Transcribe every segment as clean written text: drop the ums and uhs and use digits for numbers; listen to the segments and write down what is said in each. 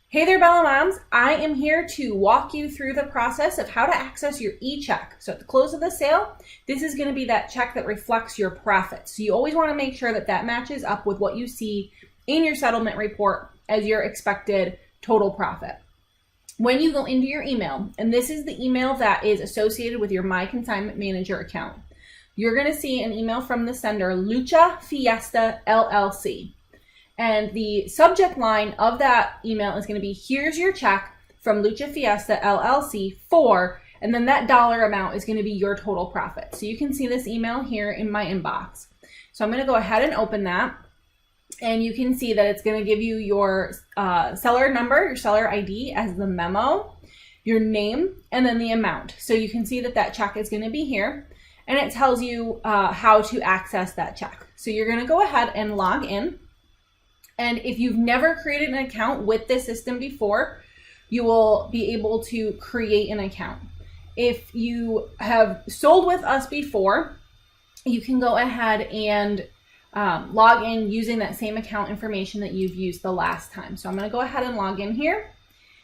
Hey there, Bella Moms. I am here to walk you through the process of how to access your eCheck. So at the close of the sale, this is going to be that check that reflects your profits. So you always want to make sure that that matches up with what you see in your settlement report as your expected total profit. When you go into your email, and this is the email that is associated with your My Consignment Manager account, you're going to see an email from the sender, Lucha Fiesta LLC. And the subject line of that email is going to be, here's your check from Lucha Fiesta LLC for, and then that dollar amount is going to be your total profit. So you can see this email here in my inbox. So I'm going to go ahead and open that. And you can see that it's going to give you your seller number, your seller ID as the memo, your name, and then the amount. So you can see that that check is going to be here. And it tells you how to access that check. So you're going to go ahead and log in. And if you've never created an account with this system before, you will be able to create an account. If you have sold with us before, you can go ahead and log in using that same account information that you've used the last time. So I'm going to go ahead and log in here,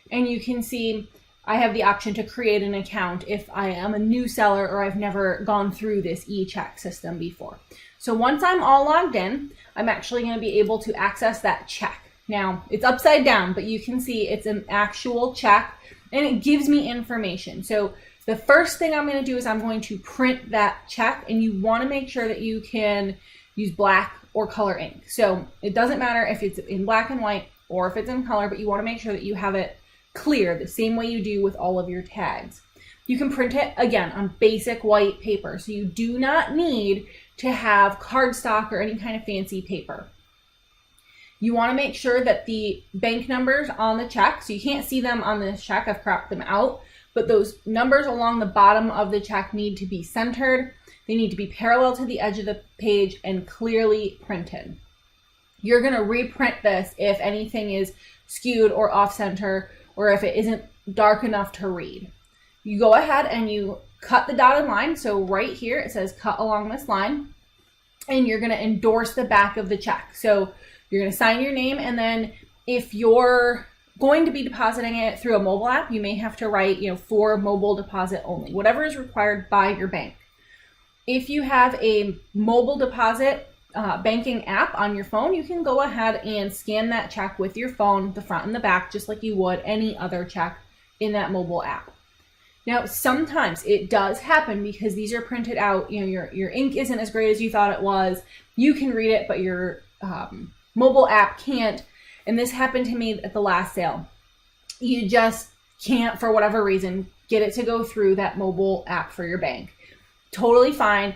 and you can see I have the option to create an account if I am a new seller or I've never gone through this eCheck system before. So once I'm all logged in, I'm actually going to be able to access that check. Now, it's upside down, but you can see it's an actual check and it gives me information. So the first thing I'm going to do is I'm going to print that check, and you want to make sure that you can use black or color ink. So it doesn't matter if it's in black and white or if it's in color, but you want to make sure that you have it clear the same way you do with all of your tags. You can print it again on basic white paper, so you do not need to have cardstock or any kind of fancy paper. You want to make sure that the bank numbers on the check, so you can't see them on this check, I've cropped them out, but those numbers along the bottom of the check need to be centered. They need to be parallel to the edge of the page and clearly printed. You're going to reprint this if anything is skewed or off center, or if it isn't dark enough to read. You go ahead and you cut the dotted line. So right here it says cut along this line, and you're going to endorse the back of the check. So you're going to sign your name, and then if you're going to be depositing it through a mobile app, you may have to write, for mobile deposit only, whatever is required by your bank. If you have a mobile deposit banking app on your phone, you can go ahead and scan that check with your phone, the front and the back, just like you would any other check in that mobile app. Now, sometimes it does happen because these are printed out, your ink isn't as great as you thought it was. You can read it, but your mobile app can't. And this happened to me at the last sale. You just can't, for whatever reason, get it to go through that mobile app for your bank. Totally fine.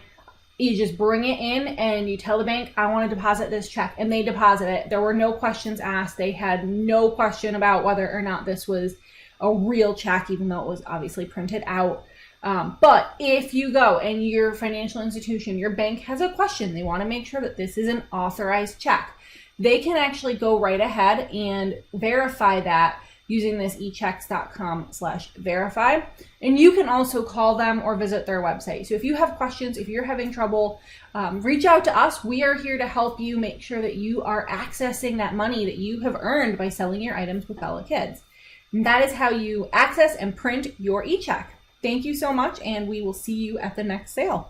You just bring it in and you tell the bank, I want to deposit this check, and they deposit it. There were no questions asked. They had no question about whether or not this was a real check, even though it was obviously printed out. But if you go and your financial institution, your bank has a question, they want to make sure that this is an authorized check, they can actually go right ahead and verify that using this echecks.com/verify. And you can also call them or visit their website. So if you have questions, if you're having trouble, reach out to us. We are here to help you make sure that you are accessing that money that you have earned by selling your items with Bella Kids. And that is how you access and print your eCheck. Thank you so much, and we will see you at the next sale.